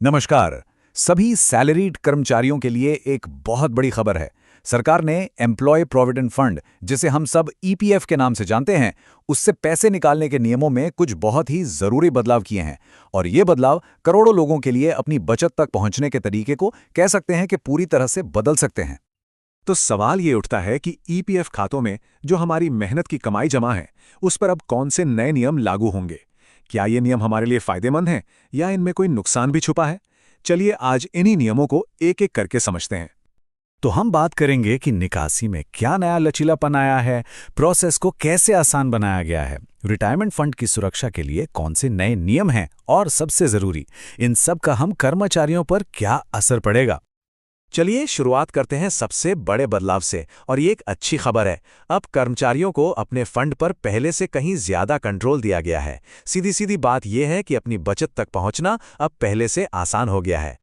नमस्कार। सभी सैलरीड कर्मचारियों के लिए एक बहुत बड़ी खबर है। सरकार ने एम्प्लॉय प्रोविडेंट फंड, जिसे हम सब ईपीएफ के नाम से जानते हैं, उससे पैसे निकालने के नियमों में कुछ बहुत ही जरूरी बदलाव किए हैं। और ये बदलाव करोड़ों लोगों के लिए अपनी बचत तक पहुंचने के तरीके को कह सकते हैं कि पूरी तरह से बदल सकते हैं। तो सवाल ये उठता है कि ईपीएफ खातों में जो हमारी मेहनत की कमाई जमा है, उस पर अब कौन से नए नियम लागू होंगे? क्या ये नियम हमारे लिए फायदेमंद हैं या इनमें कोई नुकसान भी छुपा है? चलिए आज इन्हीं नियमों को एक-एक करके समझते हैं। तो हम बात करेंगे कि निकासी में क्या नया लचीलापन आया है, प्रोसेस को कैसे आसान बनाया गया है, रिटायरमेंट फंड की सुरक्षा के लिए कौन से नए नियम हैं और सबसे जरूरी, इन सब का हम कर्मचारियों पर क्या असर पड़ेगा। चलिए शुरुआत करते हैं सबसे बड़े बदलाव से, और ये एक अच्छी खबर है। अब कर्मचारियों को अपने फंड पर पहले से कहीं ज्यादा कंट्रोल दिया गया है। सीधी सीधी बात यह है कि अपनी बचत तक पहुंचना अब पहले से आसान हो गया है।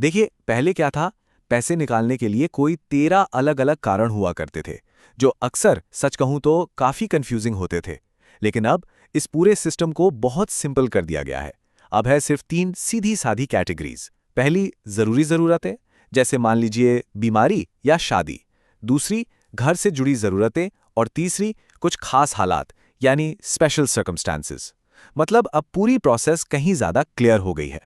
देखिए, पहले क्या था? पैसे निकालने के लिए कोई 13 अलग-अलग कारण हुआ करते थे, जो अक्सर सच कहूं तो काफी कंफ्यूजिंग होते थे। लेकिन अब इस पूरे सिस्टम को बहुत सिंपल कर दिया गया है। अब है सिर्फ 3 सीधी-सादी कैटेगरीज। पहली, जरूरी जरूरतें, जैसे मान लीजिए बीमारी या शादी। दूसरी, घर से जुड़ी जरूरतें। और तीसरी, कुछ खास हालात, यानी स्पेशल सर्कमस्टांसेस। मतलब अब पूरी प्रोसेस कहीं ज्यादा क्लियर हो गई है।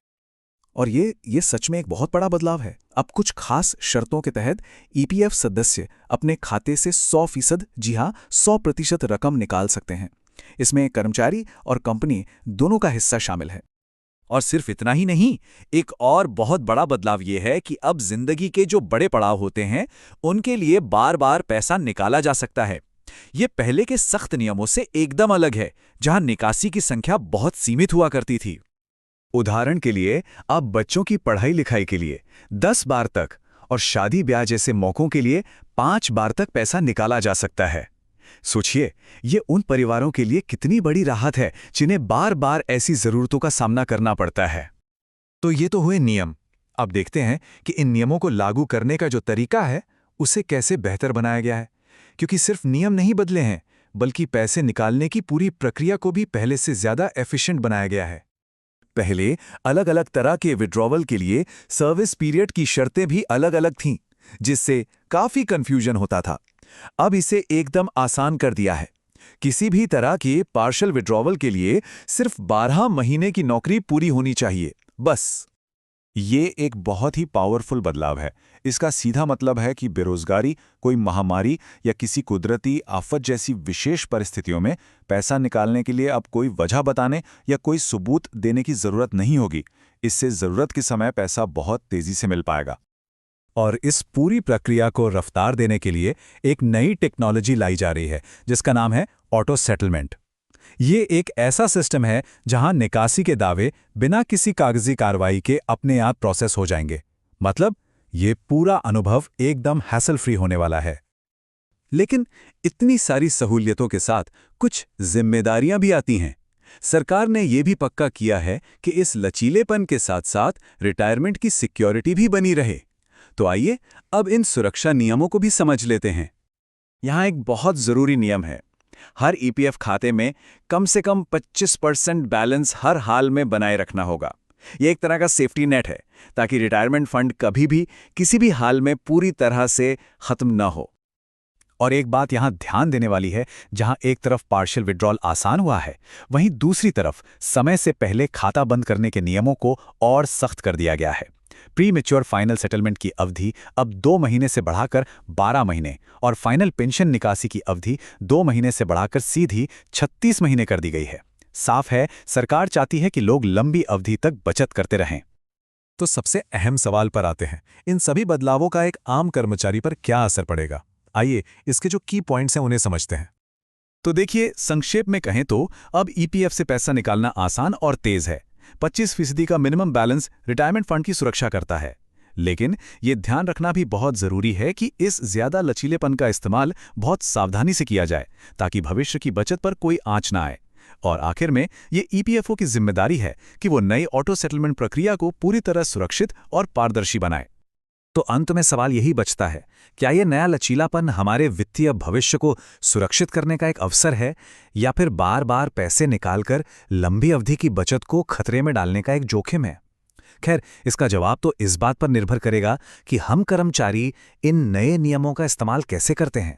और ये सच में एक बहुत बड़ा बदलाव है। अब कुछ खास शर्तों के तहत ईपीएफ सदस्य अपने खाते से 100%, जी हाँ 100% रकम निकाल सकते हैं। इसमें कर्मचारी और कंपनी दोनों का हिस्सा शामिल है। और सिर्फ इतना ही नहीं, एक और बहुत बड़ा बदलाव यह है कि अब जिंदगी के जो बड़े पड़ाव होते हैं, उनके लिए बार बार पैसा निकाला जा सकता है। ये पहले के सख्त नियमों से एकदम अलग है, जहां निकासी की संख्या बहुत सीमित हुआ करती थी। उदाहरण के लिए, अब बच्चों की पढ़ाई लिखाई के लिए 10 बार तक और शादी ब्याह जैसे मौकों के लिए 5 बार तक पैसा निकाला जा सकता है। सोचिए, ये उन परिवारों के लिए कितनी बड़ी राहत है जिन्हें बार बार ऐसी जरूरतों का सामना करना पड़ता है। तो ये तो हुए नियम। अब देखते हैं कि इन नियमों को लागू करने का जो तरीका है, उसे कैसे बेहतर बनाया गया है। क्योंकि सिर्फ नियम नहीं बदले हैं, बल्कि पैसे निकालने की पूरी प्रक्रिया को भी पहले से ज्यादा एफिशिएंट बनाया गया है। पहले अलग अलग तरह के विड्रॉवल के लिए सर्विस पीरियड की शर्तें भी अलग अलग थीं, जिससे काफी कंफ्यूजन होता था। अब इसे एकदम आसान कर दिया है। किसी भी तरह के पार्शियल विड्रॉवल के लिए सिर्फ 12 महीने की नौकरी पूरी होनी चाहिए, बस। ये एक बहुत ही पावरफुल बदलाव है। इसका सीधा मतलब है कि बेरोजगारी, कोई महामारी या किसी कुदरती आफत जैसी विशेष परिस्थितियों में पैसा निकालने के लिए अब कोई वजह बताने या कोई सबूत देने की जरूरत नहीं होगी। इससे जरूरत के समय पैसा बहुत तेजी से मिल पाएगा। और इस पूरी प्रक्रिया को रफ्तार देने के लिए एक नई टेक्नोलॉजी लाई जा रही है, जिसका नाम है ऑटो सेटलमेंट। ये एक ऐसा सिस्टम है जहां निकासी के दावे बिना किसी कागजी कार्रवाई के अपने आप प्रोसेस हो जाएंगे। मतलब ये पूरा अनुभव एकदम हैसल फ्री होने वाला है। लेकिन इतनी सारी सहूलियतों के साथ कुछ जिम्मेदारियां भी आती हैं। सरकार ने यह भी पक्का किया है कि इस लचीलेपन के साथ साथ रिटायरमेंट की सिक्योरिटी भी बनी रहे। तो आइए अब इन सुरक्षा नियमों को भी समझ लेते हैं। यहां एक बहुत जरूरी नियम है। हर ईपीएफ खाते में कम से कम 25% बैलेंस हर हाल में बनाए रखना होगा। यह एक तरह का सेफ्टी नेट है, ताकि रिटायरमेंट फंड कभी भी किसी भी हाल में पूरी तरह से खत्म न हो। और एक बात यहां ध्यान देने वाली है, जहां एक तरफ पार्शियल विड्रॉल आसान हुआ है, वहीं दूसरी तरफ समय से पहले खाता बंद करने के नियमों को और सख्त कर दिया गया है। प्री मैच्योर फाइनल सेटलमेंट की अवधि अब 2 महीने से बढ़ाकर 12 महीने और फाइनल पेंशन निकासी की अवधि 2 महीने से बढ़ाकर सीधी 36 महीने कर दी गई है। साफ है, सरकार चाहती है कि लोग लंबी अवधि तक बचत करते रहें। तो सबसे अहम सवाल पर आते हैं, इन सभी बदलावों का एक आम कर्मचारी पर क्या असर पड़ेगा? आइए इसके जो की पॉइंट्स हैं उन्हें समझते हैं। तो देखिए, संक्षेप में कहें तो अब ईपीएफ से पैसा निकालना आसान और तेज है। 25% का मिनिमम बैलेंस रिटायरमेंट फंड की सुरक्षा करता है। लेकिन यह ध्यान रखना भी बहुत जरूरी है कि इस ज्यादा लचीलेपन का इस्तेमाल बहुत सावधानी से किया जाए, ताकि भविष्य की बचत पर कोई आंच ना आए। और आखिर में ये ईपीएफओ की जिम्मेदारी है कि वो नई ऑटो सेटलमेंट प्रक्रिया को पूरी तरह सुरक्षित और पारदर्शी बनाए। तो अंत में सवाल यही बचता है, क्या ये नया लचीलापन हमारे वित्तीय भविष्य को सुरक्षित करने का एक अवसर है, या फिर बार बार पैसे निकालकर लंबी अवधि की बचत को खतरे में डालने का एक जोखिम है? खैर, इसका जवाब तो इस बात पर निर्भर करेगा कि हम कर्मचारी इन नए नियमों का इस्तेमाल कैसे करते हैं।